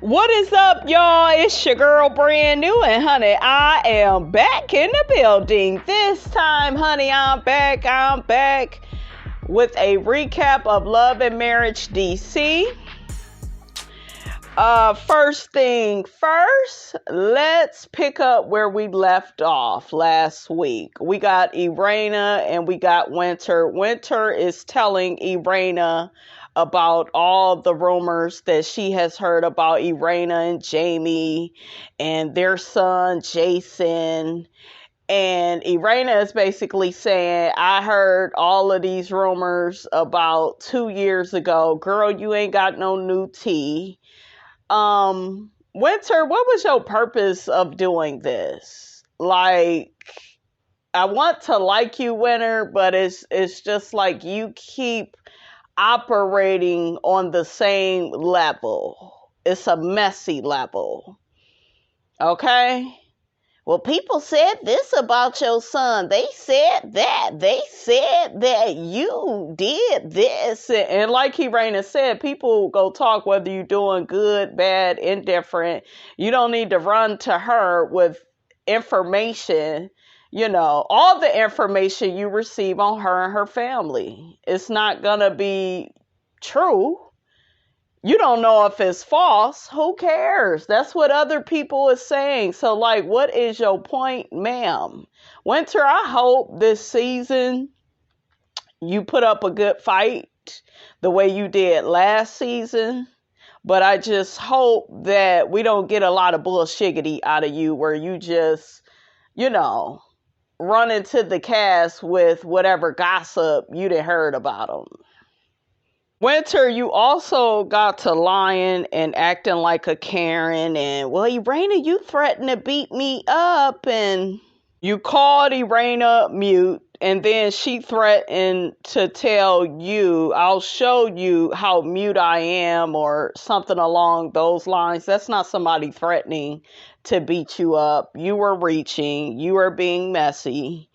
What is up, y'all? It's your girl, Brand New, and honey, I am back in the building. This time, honey, I'm back with a recap of Love and Marriage DC. First thing first, let's pick up where we left off last week. We got Irena and we got Winter. Winter is telling Irena about all the rumors that she has heard about Irena and Jamie and their son, Jason. And Irena is basically saying, I heard all of these rumors about 2 years ago. Girl, you ain't got no new tea. Winter, what was your purpose of doing this? Like, I want to like you, Winter, but it's just like you keep operating on the same level. It's a messy level. Okay? Well, people said this about your son. They said that. They said that you did this. And like Irena said, people go talk whether you're doing good, bad, indifferent. You don't need to run to her with information. You know, all the information you receive on her and her family. It's not going to be true. You don't know if it's false. Who cares? That's what other people are saying. So, like, what is your point, ma'am? Winter, I hope this season you put up a good fight the way you did last season. But I just hope that we don't get a lot of bullshiggity out of you where you just, you know, run into the cast with whatever gossip you done heard about them. Winter, you also got to lying and acting like a Karen and, well, Irena, you threatened to beat me up, and you called Irena mute, and then she threatened to tell you, I'll show you how mute I am, or something along those lines. That's not somebody threatening to beat you up. You were reaching. You were being messy.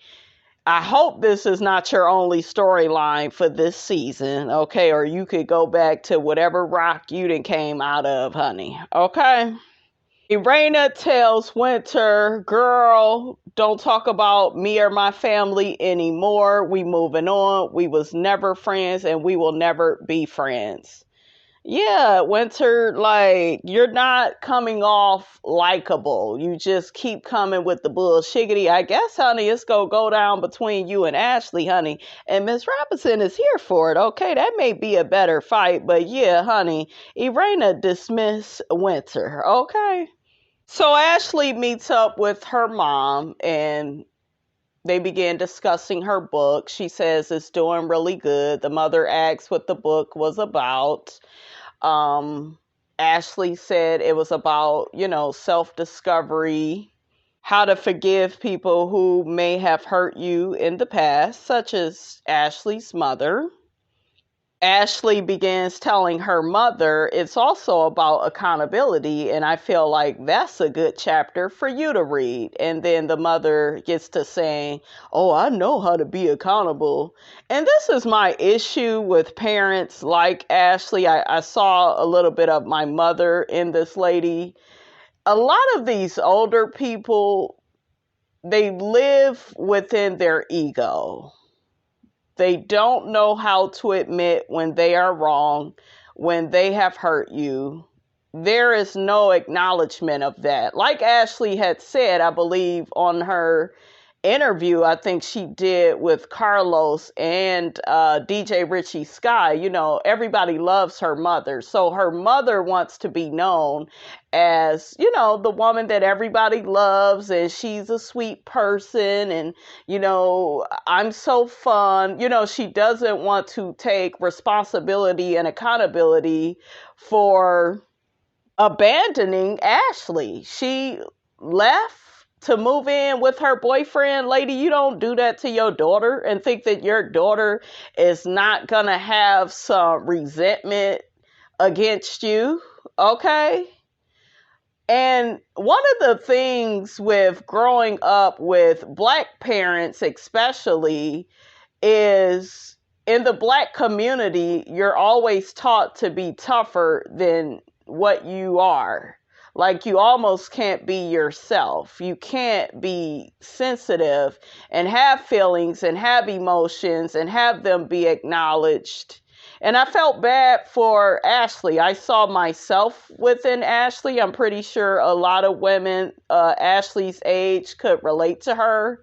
I hope this is not your only storyline for this season, okay? Or you could go back to whatever rock you done came out of, honey, okay? Irena tells Winter, girl, don't talk about me or my family anymore. We moving on. We was never friends and we will never be friends. Yeah, Winter, like, you're not coming off likable. You just keep coming with the bullshiggity. I guess, honey, it's going to go down between you and Ashley, honey. And Miss Robinson is here for it, okay? That may be a better fight, but yeah, honey, Irena dismiss Winter, okay? So Ashley meets up with her mom and they begin discussing her book. She says it's doing really good. The mother asks what the book was about. Ashley said it was about, you know, self-discovery, how to forgive people who may have hurt you in the past, such as Ashley's mother. Ashley begins telling her mother it's also about accountability, and I feel like that's a good chapter for you to read. And then the mother gets to saying, oh, I know how to be accountable. And this is my issue with parents like Ashley. I saw a little bit of my mother in this lady. A lot of these older people, they live within their ego. They don't know how to admit when they are wrong, when they have hurt you. There is no acknowledgement of that. Like Ashley had said, I believe on her interview, I think she did with Carlos and DJ Richie Sky, you know, everybody loves her mother. So her mother wants to be known as, you know, the woman that everybody loves, and she's a sweet person, and, you know, I'm so fun. You know, she doesn't want to take responsibility and accountability for abandoning Ashley. She left to move in with her boyfriend. Lady, you don't do that to your daughter and think that your daughter is not gonna have some resentment against you, okay? And one of the things with growing up with Black parents especially is in the Black community, you're always taught to be tougher than what you are. Like, you almost can't be yourself. You can't be sensitive and have feelings and have emotions and have them be acknowledged. And I felt bad for Ashley. I saw myself within Ashley. I'm pretty sure a lot of women Ashley's age could relate to her.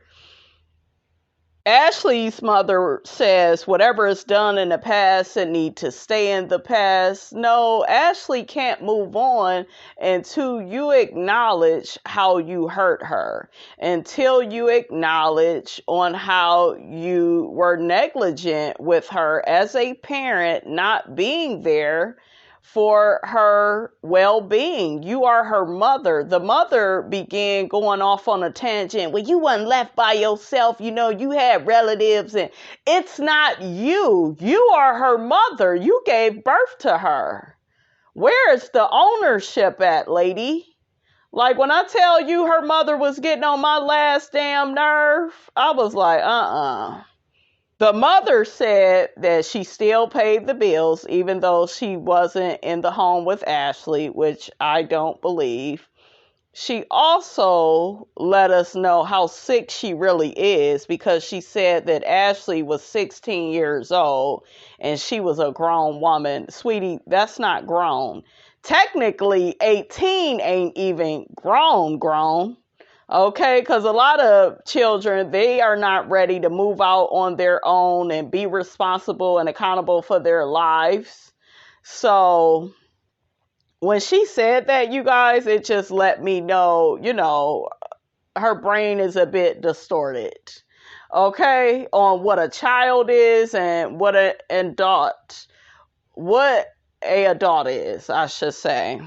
Ashley's mother says whatever is done in the past, it need to stay in the past. No, Ashley can't move on until you acknowledge how you hurt her, until you acknowledge on how you were negligent with her as a parent, not being there for her well-being. You are her mother. The mother began going off on a tangent. Well, you wasn't left by yourself. You know, you had relatives, and it's not you. You are her mother. You gave birth to her. Where is the ownership at, lady? Like, when I tell you her mother was getting on my last damn nerve, I was like, The mother said that she still paid the bills, even though she wasn't in the home with Ashley, which I don't believe. She also let us know how sick she really is, because she said that Ashley was 16 years old and she was a grown woman. Sweetie, that's not grown. Technically, 18 ain't even grown. Okay, because a lot of children, they are not ready to move out on their own and be responsible and accountable for their lives. So when she said that, you guys, it just let me know, her brain is a bit distorted. Okay, on what a child is and what an adult is, I should say.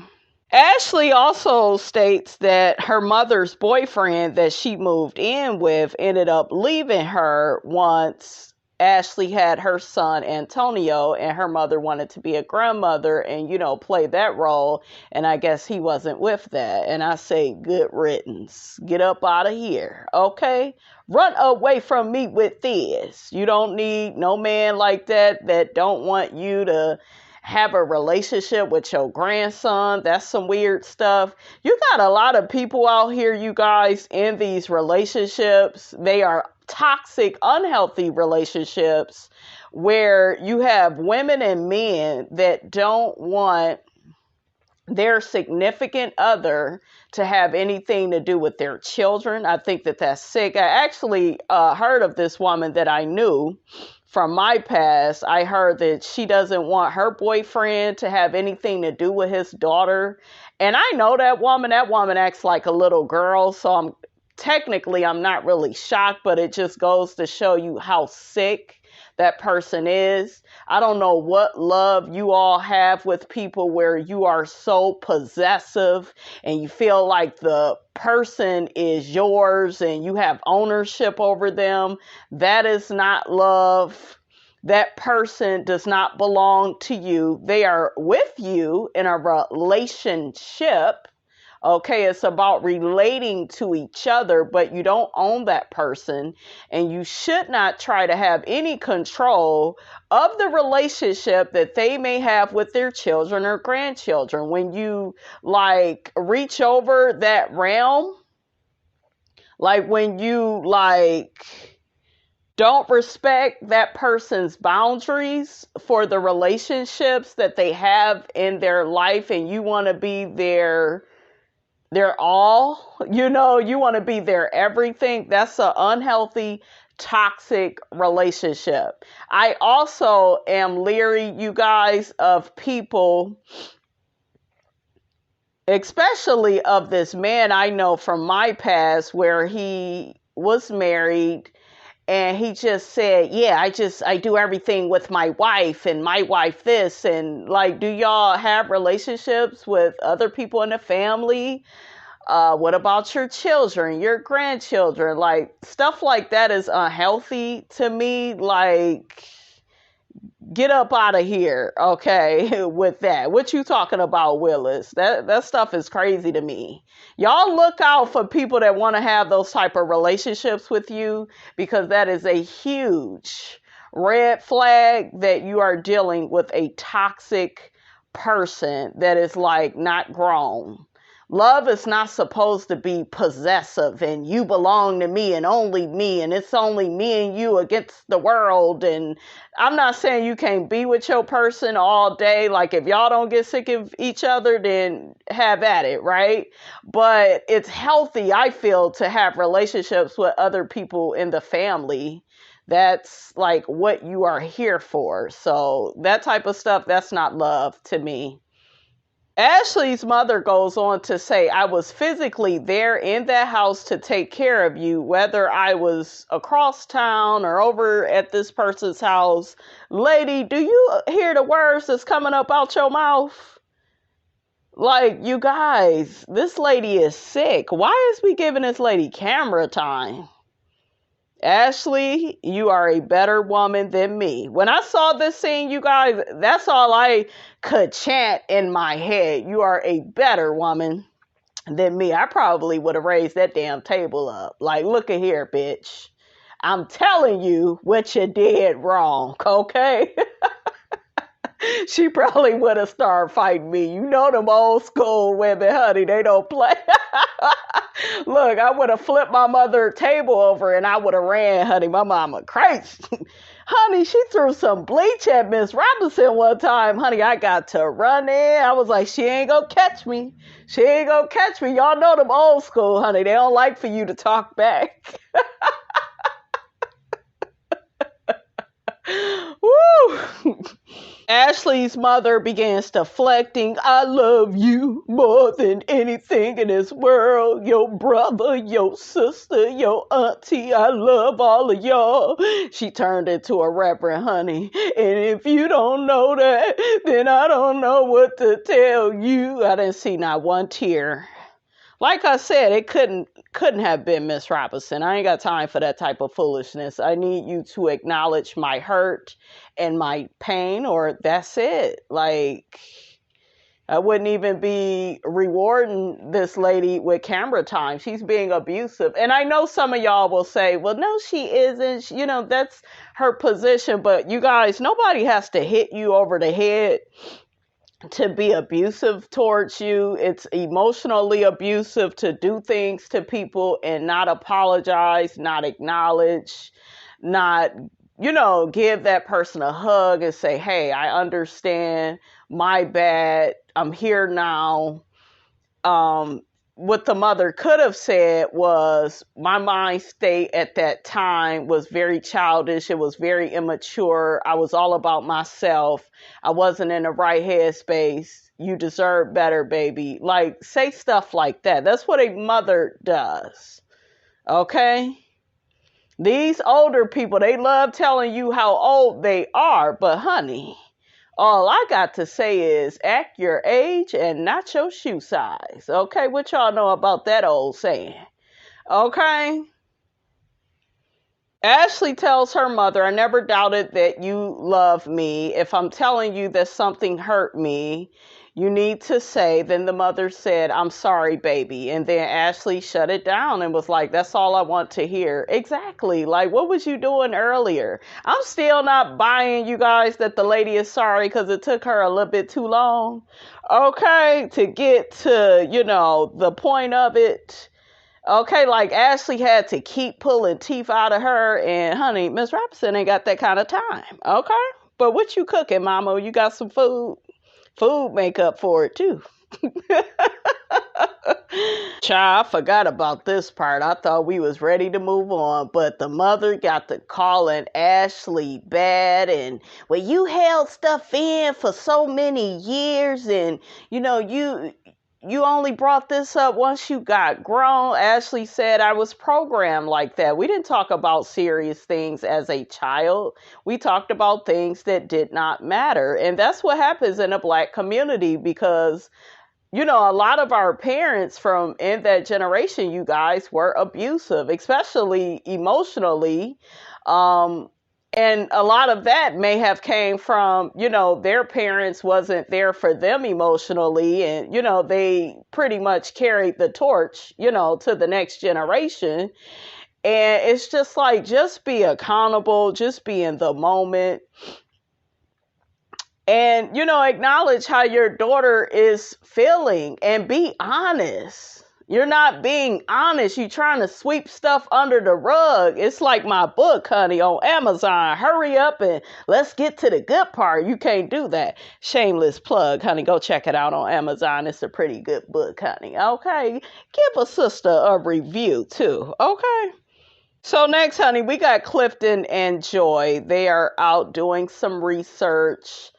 Ashley also states that her mother's boyfriend that she moved in with ended up leaving her once Ashley had her son Antonio, and her mother wanted to be a grandmother and, play that role. And I guess he wasn't with that. And I say, good riddance. Get up out of here. Okay? Run away from me with this. You don't need no man like that don't want you to have a relationship with your grandson. That's some weird stuff. You got a lot of people out here, you guys, in these relationships. They are toxic, unhealthy relationships where you have women and men that don't want their significant other to have anything to do with their children. I think that's sick. I actually heard of this woman that I knew from my past. I heard that she doesn't want her boyfriend to have anything to do with his daughter. And I know that woman acts like a little girl. So I'm not really shocked, but it just goes to show you how sick that person is. I don't know what love you all have with people where you are so possessive and you feel like the person is yours and you have ownership over them. That is not love. That person does not belong to you. They are with you in a relationship. Okay, it's about relating to each other, but you don't own that person, and you should not try to have any control of the relationship that they may have with their children or grandchildren. When you reach over that realm, when you don't respect that person's boundaries for the relationships that they have in their life, and you want to be their all, you want to be their everything. That's an unhealthy, toxic relationship. I also am leery, you guys, of people, especially of this man I know from my past where he was married and he just said, yeah, I do everything with my wife and my wife this. And do y'all have relationships with other people in the family? What about your children, your grandchildren? Stuff like that is unhealthy to me. Get up out of here, okay, with that. What you talking about, Willis? That stuff is crazy to me. Y'all look out for people that want to have those type of relationships with you, because that is a huge red flag that you are dealing with a toxic person that is like not grown. Love is not supposed to be possessive and you belong to me and only me and it's only me and you against the world. And I'm not saying you can't be with your person all day. Like if y'all don't get sick of each other, then have at it, right? But it's healthy, I feel, to have relationships with other people in the family. That's like what you are here for. So that type of stuff, that's not love to me. Ashley's mother goes on to say, I was physically there in that house to take care of you, whether I was across town or over at this person's house. Lady, do you hear the words that's coming up out your mouth? Like, you guys, this lady is sick. Why is we giving this lady camera time? Ashley, you are a better woman than me. When I saw this scene, you guys, that's all I could chant in my head. You are a better woman than me. I probably would have raised that damn table up. Like, look at here, bitch. I'm telling you what you did wrong, okay? She probably would have started fighting me. You know them old school women, honey, they don't play. Look, I would have flipped my mother table over and I would have ran, honey. My mama crazy. Honey, she threw some bleach at Miss Robinson one time. Honey, I got to run in. I was like, she ain't gonna catch me. She ain't gonna catch me. Y'all know them old school, honey. They don't like for you to talk back. Woo! Ashley's mother begins deflecting. I love you more than anything in this world. Your brother, your sister, your auntie. I love all of y'all. She turned into a reverend, honey. And if you don't know that, then I don't know what to tell you. I didn't see not one tear. Like I said, it couldn't have been Miss Robinson. I ain't got time for that type of foolishness. I need you to acknowledge my hurt and my pain, or that's it. Like, I wouldn't even be rewarding this lady with camera time. She's being abusive. And I know some of y'all will say, well, no, she isn't. You know, that's her position. But you guys, nobody has to hit you over the head to be abusive towards you. It's emotionally abusive to do things to people and not apologize, not acknowledge, not, give that person a hug and say, hey, I understand, my bad, I'm here now. What the mother could have said was, my mind state at that time was very childish. It was very immature. I was all about myself. I wasn't in the right headspace. You deserve better, baby. Like, say stuff like that. That's what a mother does. Okay? These older people, they love telling you how old they are, but honey, all I got to say is act your age and not your shoe size. Okay, what y'all know about that old saying? Okay? Ashley tells her mother, I never doubted that you love me. If I'm telling you that something hurt me, you need to say. Then the mother said, I'm sorry, baby. And then Ashley shut it down and was like, that's all I want to hear. Exactly. Like, what was you doing earlier? I'm still not buying, you guys, that the lady is sorry because it took her a little bit too long. Okay, to get to, the point of it. Okay, like Ashley had to keep pulling teeth out of her. And honey, Miss Robinson ain't got that kind of time. Okay? But what you cooking, mama? You got some food? Food make up for it too. Child, I forgot about this part. I thought we was ready to move on, but the mother got to calling Ashley bad and, well, you held stuff in for so many years and, you only brought this up once you got grown. Ashley said, I was programmed like that. We didn't talk about serious things as a child. We talked about things that did not matter. And that's what happens in a Black community because, a lot of our parents from in that generation, you guys, were abusive, especially emotionally. And a lot of that may have came from, their parents wasn't there for them emotionally. And, they pretty much carried the torch, to the next generation. And it's just like, just be accountable, just be in the moment. And, acknowledge how your daughter is feeling and be honest. You're not being honest. You're trying to sweep stuff under the rug. It's like my book, honey, on Amazon. Hurry up and let's get to the good part. You can't do that. Shameless plug, honey. Go check it out on Amazon. It's a pretty good book, honey. Okay. Give a sister a review, too. Okay. So next, honey, we got Clifton and Joy. They are out doing some research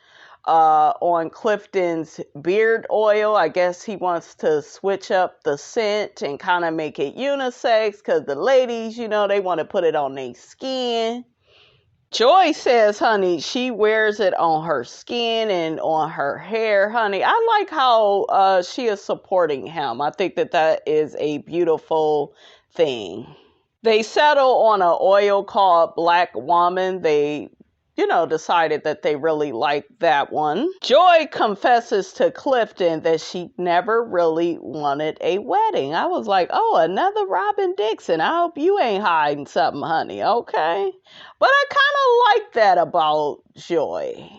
on Clifton's beard oil. I guess he wants to switch up the scent and kind of make it unisex because the ladies, they want to put it on their skin. Joy says, honey, she wears it on her skin and on her hair, honey. I like how she is supporting him. I think that is a beautiful thing. They settle on an oil called Black Woman. They decided that they really liked that one. Joy confesses to Clifton that she never really wanted a wedding. I was like, oh, another Robin Dixon. I hope you ain't hiding something, honey. Okay. But I kind of like that about Joy.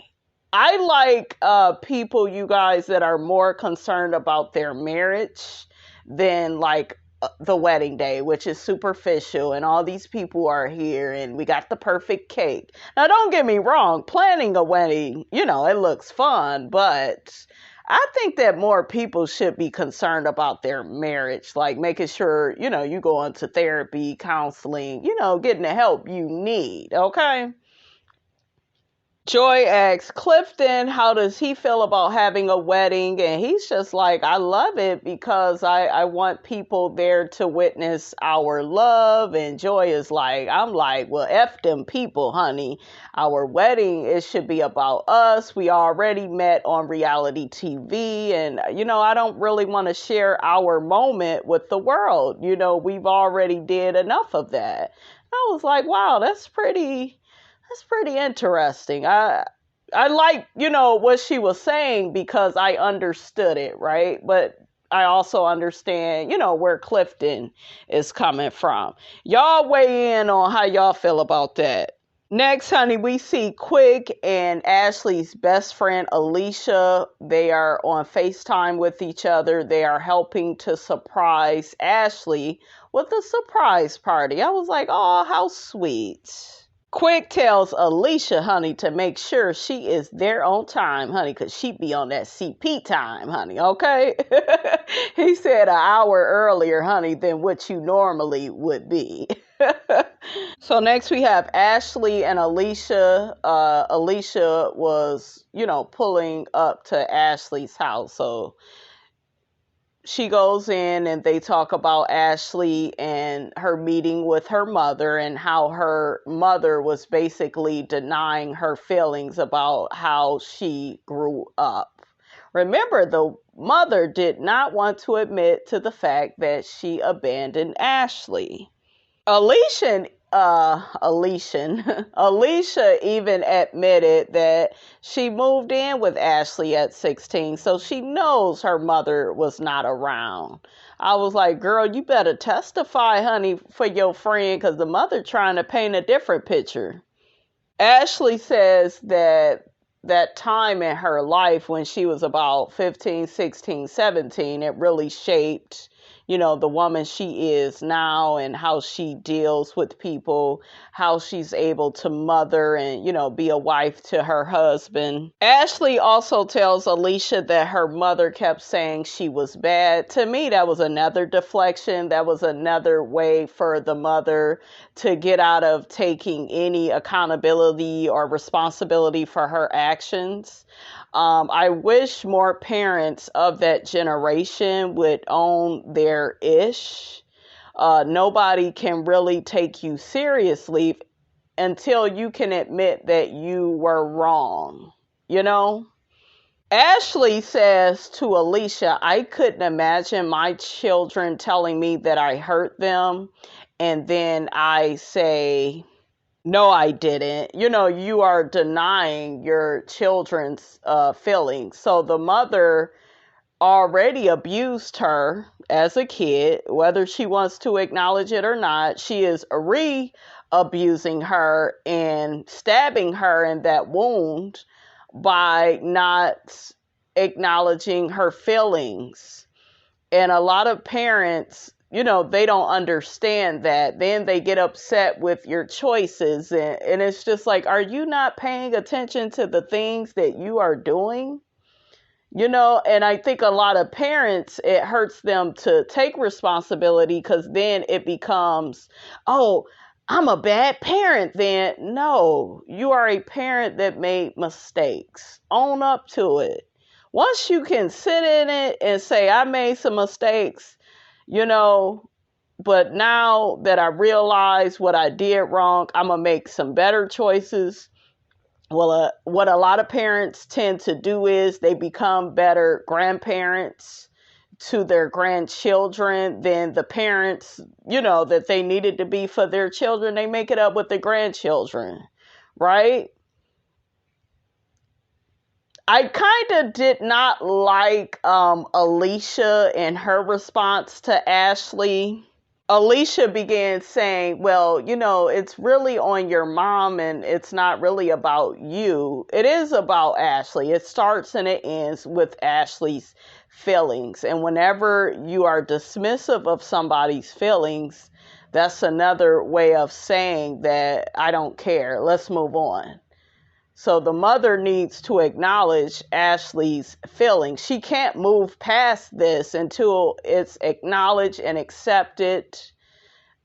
I like people, you guys, that are more concerned about their marriage than like the wedding day, which is superficial, and all these people are here and we got the perfect cake. Now, don't get me wrong, planning a wedding, it looks fun, but I think that more people should be concerned about their marriage, like making sure, you go into therapy, counseling, getting the help you need, okay? Joy asks Clifton, how does he feel about having a wedding? And he's just like, I love it because I want people there to witness our love. And Joy is like, I'm like, well, F them people, honey. Our wedding, it should be about us. We already met on reality TV. And, I don't really want to share our moment with the world. We've already did enough of that. I was like, wow, that's pretty interesting. I like, what she was saying because I understood it, right? But I also understand, where Clifton is coming from. Y'all weigh in on how y'all feel about that. Next, honey, we see Quick and Ashley's best friend, ALICIA. They are on FaceTime with each other. They are helping to surprise Ashley with a surprise party. I was like, oh, how sweet. Quick tells ALICIA, honey, to make sure she is there on time, honey, because she be on that CP time, honey, okay? He said an hour earlier, honey, than what you normally would be. So next we have Ashley and ALICIA. ALICIA was, pulling up to Ashley's house, so she goes in and they talk about Ashley and her meeting with her mother and how her mother was basically denying her feelings about how she grew up. Remember, the mother did not want to admit to the fact that she abandoned Ashley. ALICIA even admitted that she moved in with Ashley at 16, so she knows her mother was not around. I was like, girl, you better testify, honey, for your friend, because the mother trying to paint a different picture. Ashley says that time in her life when she was about 15, 16, 17, it really shaped the woman she is now and how she deals with people, how she's able to mother and, be a wife to her husband. Ashley also tells ALICIA that her mother kept saying she was bad. To me, that was another deflection. That was another way for the mother to get out of taking any accountability or responsibility for her actions. I wish more parents of that generation would own their ish. Nobody can really take you seriously until you can admit that you were wrong, Ashley says to ALICIA, I couldn't imagine my children telling me that I hurt them. And then I say, no, I didn't. You are denying your children's feelings. So the mother already abused her as a kid, whether she wants to acknowledge it or not. She is re-abusing her and stabbing her in that wound by not acknowledging her feelings. And a lot of parents, they don't understand that. Then they get upset with your choices. And it's just like, are you not paying attention to the things that you are doing? And I think a lot of parents, it hurts them to take responsibility because then it becomes, oh, I'm a bad parent then. No, you are a parent that made mistakes. Own up to it. Once you can sit in it and say, I made some mistakes, but now that I realize what I did wrong, I'm going to make some better choices. Well, what a lot of parents tend to do is they become better grandparents to their grandchildren than the parents, that they needed to be for their children. They make it up with the grandchildren, right? I kind of did not like ALICIA and her response to Ashley. ALICIA began saying, well, it's really on your mom and it's not really about you. It is about Ashley. It starts and it ends with Ashley's feelings. And whenever you are dismissive of somebody's feelings, that's another way of saying that I don't care. Let's move on. So the mother needs to acknowledge Ashley's feelings. She can't move past this until it's acknowledged and accepted.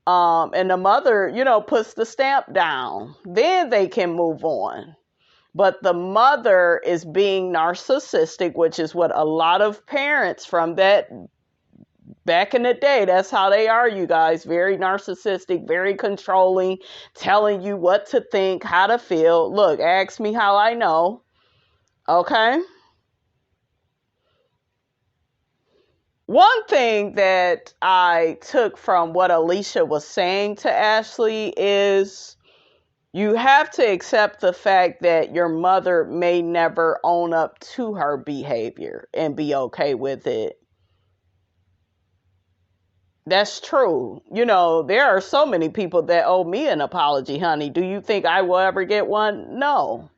And the mother, puts the stamp down. Then they can move on. But the mother is being narcissistic, which is what a lot of parents from that back in the day, that's how they are, you guys. Very narcissistic, very controlling, telling you what to think, how to feel. Look, ask me how I know. Okay? One thing that I took from what ALICIA was saying to Ashley is you have to accept the fact that your mother may never own up to her behavior and be okay with it. That's true. There are so many people that owe me an apology, honey. Do you think I will ever get one? No.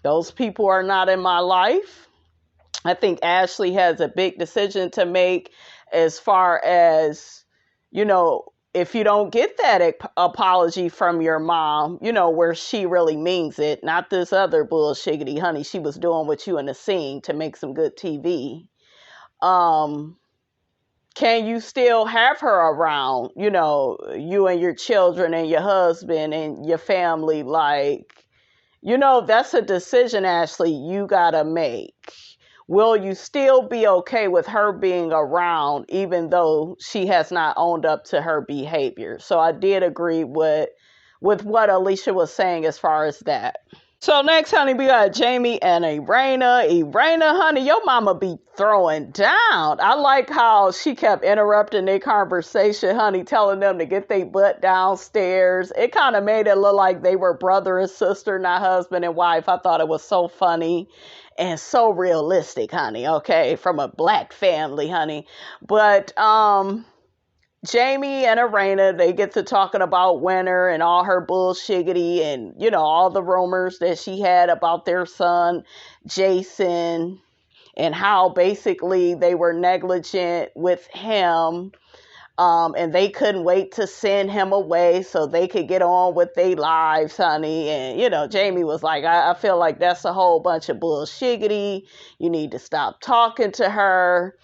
Those people are not in my life. I think Ashley has a big decision to make as far as, if you don't get that apology from your mom, where she really means it, not this other bullshiggity, honey, she was doing with you in the scene to make some good TV. Can you still have her around, you and your children and your husband and your family? That's a decision, Ashley, you gotta make. Will you still be okay with her being around even though she has not owned up to her behavior? So I did agree with what ALICIA was saying as far as that. So next, honey, we got Jamie and Irena. Irena, honey, your mama be throwing down. I like how she kept interrupting their conversation, honey, telling them to get their butt downstairs. It kind of made it look like they were brother and sister, not husband and wife. I thought it was so funny and so realistic, honey, okay, from a black family, honey. But Jamie and Irena, they get to talking about Winter and all her bullshiggity and, all the rumors that she had about their son, Jason, and how basically they were negligent with him. And they couldn't wait to send him away so they could get on with their lives, honey. And, Jamie was like, I feel like that's a whole bunch of bullshiggity. You need to stop talking to her.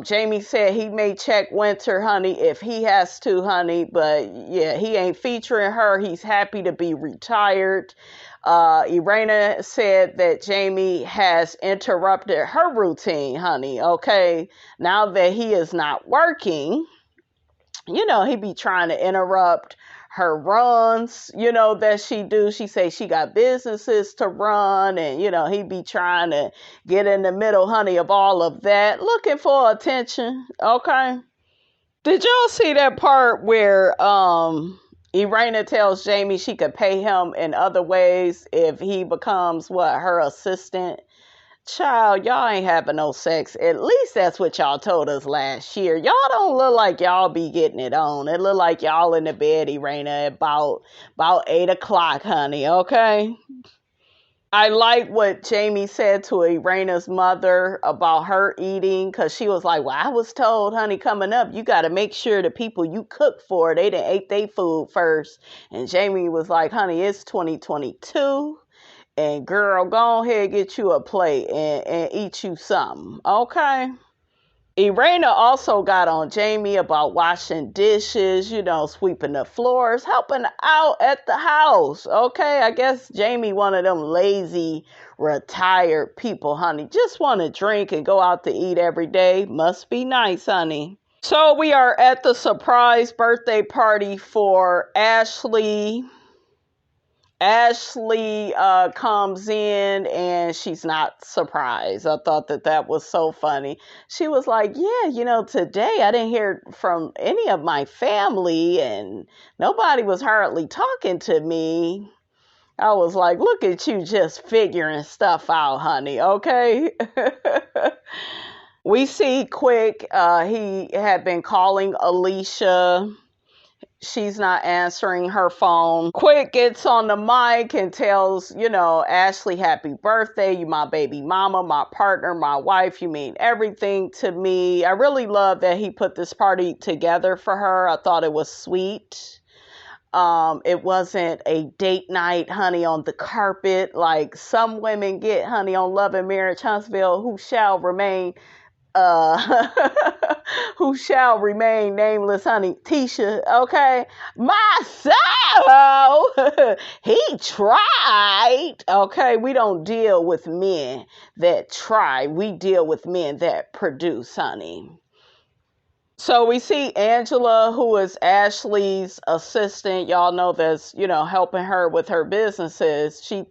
Jamie said he may check Winter, honey, if he has to, honey. But, yeah, he ain't featuring her. He's happy to be retired. Irena said that Jamie has interrupted her routine, honey, okay? Now that he is not working, he be trying to interrupt her runs, that she do. She say she got businesses to run and, he be trying to get in the middle, honey, of all of that, looking for attention, okay? Did y'all see that part where Irena tells Jamie she could pay him in other ways if he becomes, her assistant? Child, y'all ain't having no sex. At least that's what y'all told us last year. Y'all don't look like y'all be getting it on. It look like y'all in the bed, Irena, about 8 o'clock, honey, okay? I like what Jamie said to Irena's mother about her eating, because she was like, well, I was told, honey, coming up, you got to make sure the people you cook for, they done ate their food first. And Jamie was like, honey, it's 2022. And girl, go ahead, get you a plate and eat you something. Okay. Irena also got on Jamie about washing dishes, sweeping the floors, helping out at the house. Okay, I guess Jamie one of them lazy, retired people, honey. Just want to drink and go out to eat every day. Must be nice, honey. So we are at the surprise birthday party for Ashley. Ashley comes in and she's not surprised. I thought that was so funny. She was like, yeah, today I didn't hear from any of my family and nobody was hardly talking to me. I was like, look at you just figuring stuff out, honey, okay? We see Quick, he had been calling Alicia. She's not answering her phone. Quick gets on the mic and tells, Ashley, happy birthday. You my baby mama, my partner, my wife. You mean everything to me. I really love that he put this party together for her. I thought it was sweet. It wasn't a date night, honey, on the carpet like some women get, honey, on Love and Marriage Huntsville, who shall remain who shall remain nameless, honey. Tisha, okay? Marcelo, he tried. Okay, we don't deal with men that try. We deal with men that produce, honey. So we see Angela, who is Ashley's assistant. Y'all know that's, helping her with her businesses. She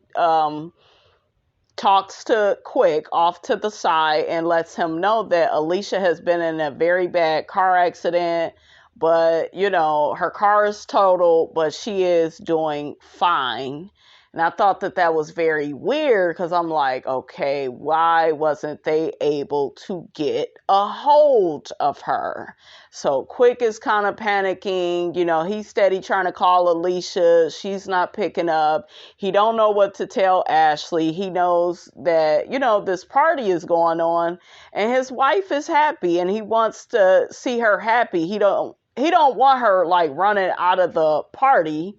talks to Quick off to the side and lets him know that Alicia has been in a very bad car accident, but, her car is totaled, but she is doing fine. And I thought that was very weird because I'm like, okay, why wasn't they able to get a hold of her? So Quick is kind of panicking. He's steady trying to call Alicia. She's not picking up. He don't know what to tell Ashley. He knows that, this party is going on and his wife is happy and he wants to see her happy. He don't want her like running out of the party.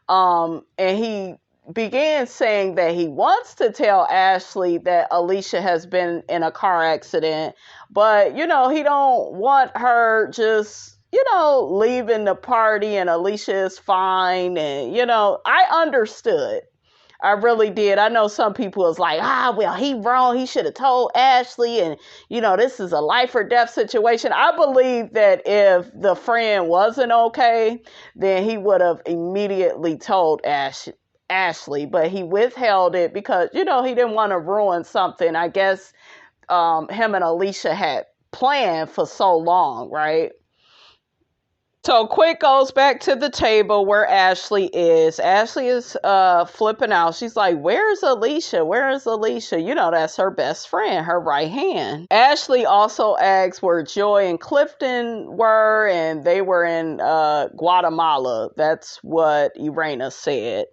And he began saying that he wants to tell Ashley that Alicia has been in a car accident, but, he don't want her just, leaving the party and Alicia is fine. And, I understood. I really did. I know some people was like, well, he wrong. He should have told Ashley and, this is a life or death situation. I believe that if the friend wasn't okay, then he would have immediately told Ashley, but he withheld it because, he didn't want to ruin something. I guess him and Alicia had planned for so long, right? So Quick goes back to the table where Ashley is. Ashley is flipping out. She's like, where's Alicia? Where is Alicia? That's her best friend, her right hand. Ashley also asks where Joy and Clifton were, and they were in Guatemala. That's what Irena said.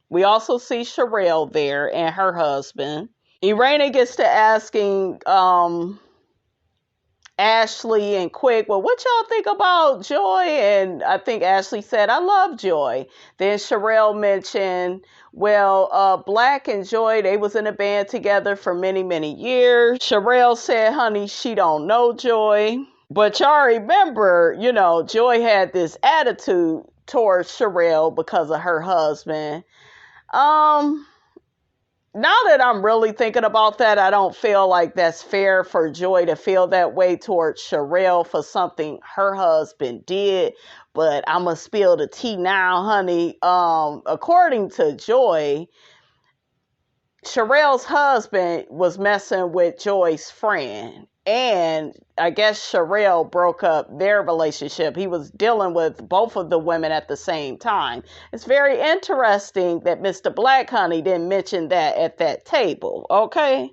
We also see Sherelle there and her husband. Irena gets to asking Ashley and Quick, well, what y'all think about Joy? And I think Ashley said, I love Joy. Then Sherelle mentioned, well, Black and Joy, they was in a band together for many, many years. Sherelle said, honey, she don't know Joy. But y'all remember, Joy had this attitude towards Sherelle because of her husband. Now that I'm really thinking about that, I don't feel like that's fair for Joy to feel that way towards Sherelle for something her husband did. But I'm going to spill the tea now, honey. According to Joy, Sherelle's husband was messing with Joy's friend. And I guess Sherelle broke up their relationship. He was dealing with both of the women at the same time. It's very interesting that Mr. Black, honey, didn't mention that at that table, okay?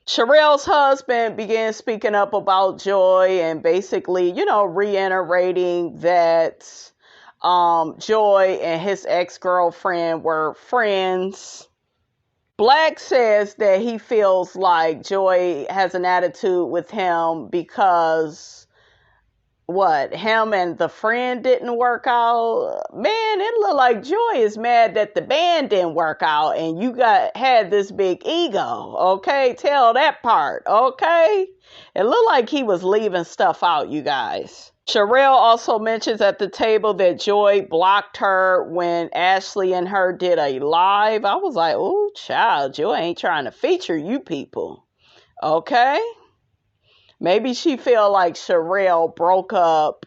Sherelle's husband began speaking up about Joy and basically, reiterating that Joy and his ex-girlfriend were friends. Black says that he feels like Joy has an attitude with him because what, him and the friend didn't work out. Man, it looked like Joy is mad that the band didn't work out and you had this big ego. Okay, tell that part. Okay, it looked like he was leaving stuff out, you guys. Sherelle also mentions at the table that Joy blocked her when Ashley and her did a live. I was like, oh child, Joy ain't trying to feature you people. Okay, maybe she feel like Sherelle broke up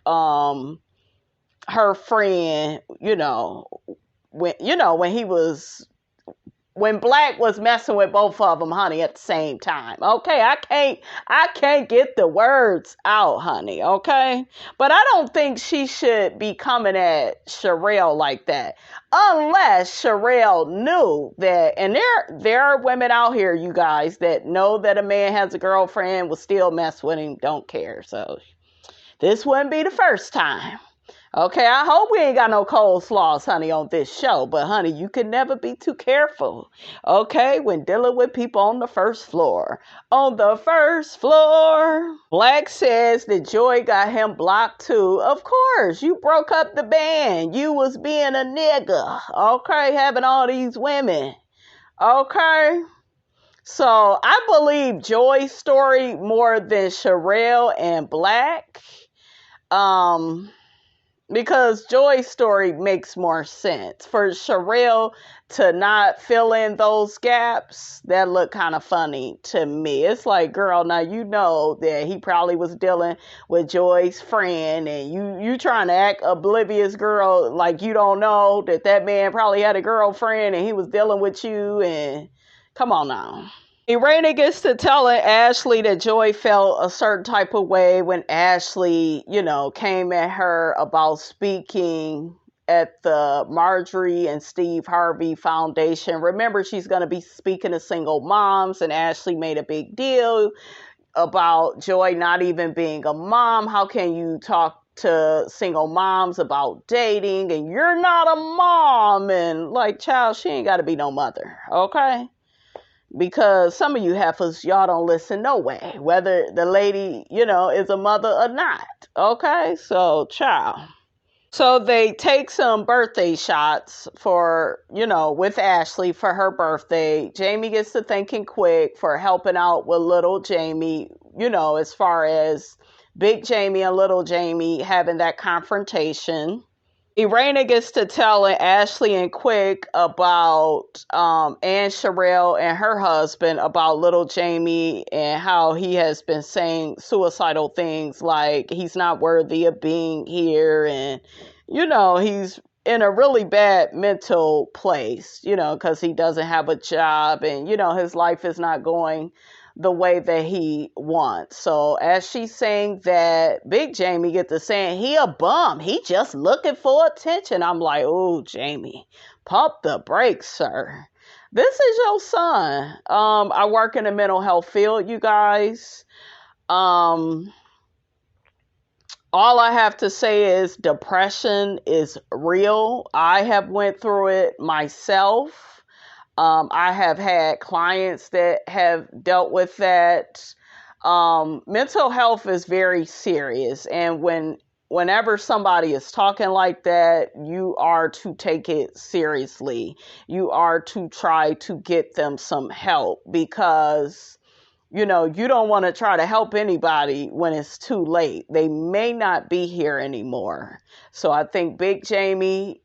her friend, when Black was messing with both of them, honey, at the same time. Okay, I can't get the words out, honey. Okay, but I don't think she should be coming at Sherelle like that, unless Sherelle knew that. And there are women out here, you guys, that know that a man has a girlfriend, will still mess with him, don't care. So this wouldn't be the first time. Okay, I hope we ain't got no coleslaws, honey, on this show. But, honey, you can never be too careful, okay, when dealing with people on the first floor. On the first floor. Black says that Joy got him blocked, too. Of course, you broke up the band. You was being a nigga, okay, having all these women, okay? So, I believe Joy's story more than Sherelle and Black. Because Joy's story makes more sense. For Sherelle to not fill in those gaps, that looked kind of funny to me. It's like, girl, now you know that he probably was dealing with Joy's friend, and you trying to act oblivious, girl, like you don't know that man probably had a girlfriend and he was dealing with you, and come on now. Irena gets to telling Ashley that Joy felt a certain type of way when Ashley, came at her about speaking at the Marjorie and Steve Harvey Foundation. Remember, she's going to be speaking to single moms, and Ashley made a big deal about Joy not even being a mom. How can you talk to single moms about dating and you're not a mom? And like, child, she ain't got to be no mother, okay? Because some of you heifers, y'all don't listen no way, whether the lady, is a mother or not. Okay, so child. So they take some birthday shots for, with Ashley for her birthday. Jamie gets to thanking Quick for helping out with little Jamie, as far as big Jamie and little Jamie having that confrontation. Irena gets to telling Ashley and Quick about Anne Sherelle and her husband about little Jamie and how he has been saying suicidal things like he's not worthy of being here, and he's in a really bad mental place, because he doesn't have a job, and his life is not going the way that he wants. So as she's saying that, big Jamie get to saying he a bum, he just looking for attention. I'm like, oh, Jamie, pump the brakes, sir. This is your son. I work in the mental health field, you guys. All I have to say is depression is real. I have went through it myself. I have had clients that have dealt with that. Mental health is very serious. And whenever somebody is talking like that, you are to take it seriously. You are to try to get them some help, because, you don't want to try to help anybody when it's too late. They may not be here anymore. So I think Big Jamie,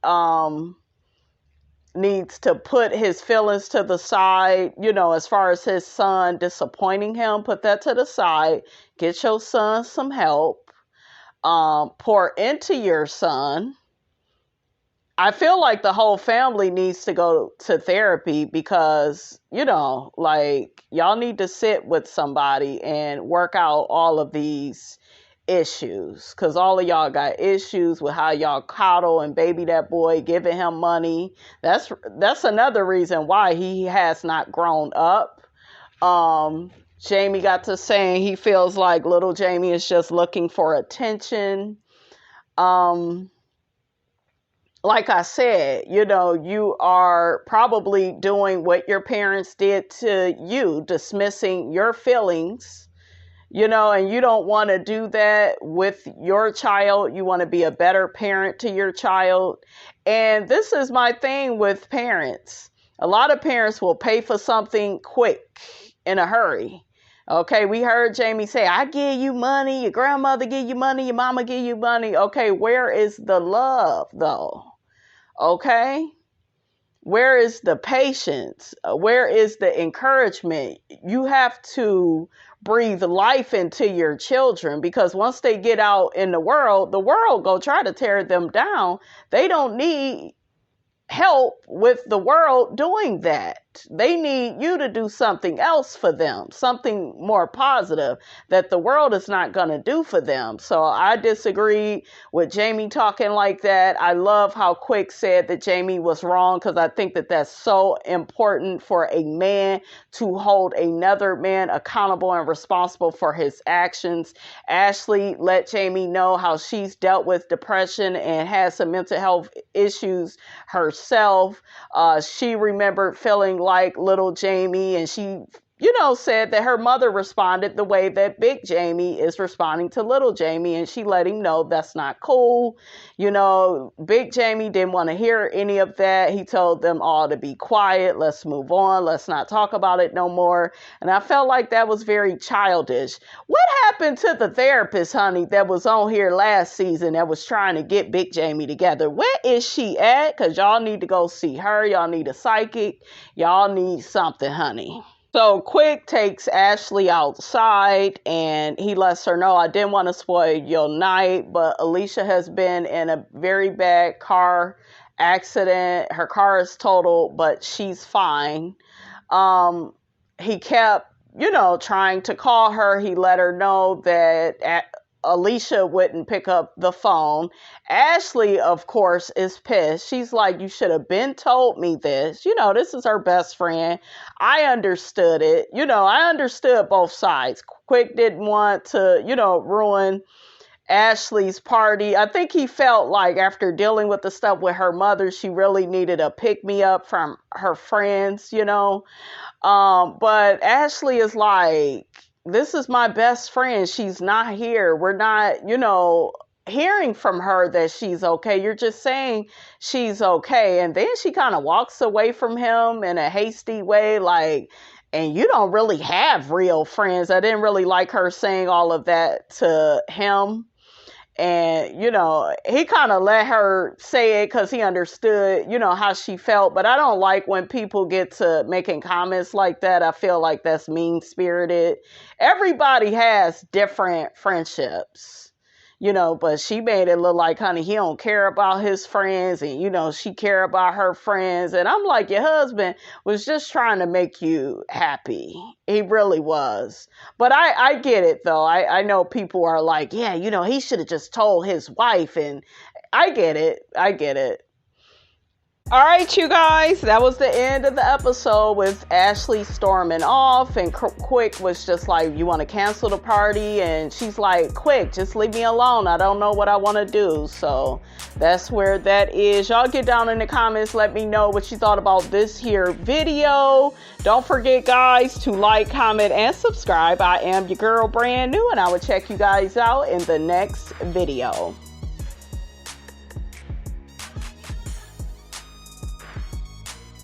needs to put his feelings to the side, as far as his son disappointing him, put that to the side, get your son some help, pour into your son. I feel like the whole family needs to go to therapy because, like, y'all need to sit with somebody and work out all of these issues, because all of y'all got issues with how y'all coddle and baby that boy, giving him money. That's another reason why he has not grown up. Jamie got to saying he feels like little Jamie is just looking for attention. like I said, you are probably doing what your parents did to you, dismissing your feelings, and you don't want to do that with your child. You want to be a better parent to your child. And this is my thing with parents. A lot of parents will pay for something quick in a hurry. Okay, we heard Jamie say, I give you money, your grandmother give you money, your mama give you money. Okay, where is the love though? Okay, where is the patience? Where is the encouragement? You have to breathe life into your children, because once they get out in the world go try to tear them down. They don't need help with the world doing that. They need you to do something else for them, something more positive that the world is not going to do for them. So I disagree with Jamie talking like that. I love how Quick said that Jamie was wrong, because I think that that's so important for a man to hold another man accountable and responsible for his actions. Ashley let Jamie know how she's dealt with depression and has some mental health issues herself. She remembered feeling like little Jamie, and she said that her mother responded the way that big Jamie is responding to little Jamie, and she let him know that's not cool. Big Jamie didn't want to hear any of that. He told them all to be quiet. Let's move on. Let's not talk about it no more. And I felt like that was very childish. What happened to the therapist, honey, that was on here last season that was trying to get Big Jamie together? Where is she at? Because y'all need to go see her. Y'all need a psychic. Y'all need something, honey. So Quick takes Ashley outside and he lets her know, I didn't want to spoil your night, but ALICIA has been in a very bad car accident. Her car is totaled, but she's fine. He kept, trying to call her. He let her know that ALICIA wouldn't pick up the phone. Ashley, of course, is pissed. She's like, you should have been told me this. This is her best friend. I understood it. I understood both sides. Quick didn't want to, ruin Ashley's party. I think he felt like after dealing with the stuff with her mother, she really needed a pick-me-up from her friends, But Ashley is like, this is my best friend. She's not here. We're not, hearing from her that she's okay. You're just saying she's okay. And then she kind of walks away from him in a hasty way, like, and you don't really have real friends. I didn't really like her saying all of that to him. And, he kind of let her say it because he understood, how she felt. But I don't like when people get to making comments like that. I feel like that's mean-spirited. Everybody has different friendships, but she made it look like, honey, he don't care about his friends. And, she care about her friends. And I'm like, your husband was just trying to make you happy. He really was. But I get it, though. I know people are like, yeah, he should have just told his wife. And I get it. All right, you guys, that was the end of the episode with Ashley storming off, and Quick was just like, you want to cancel the party? And she's like, Quick, just leave me alone. I don't know what I want to do. So that's where that is. Y'all get down in the comments. Let me know what you thought about this here video. Don't forget, guys, to like, comment, and subscribe. I am your girl, brand new, and I will check you guys out in the next video.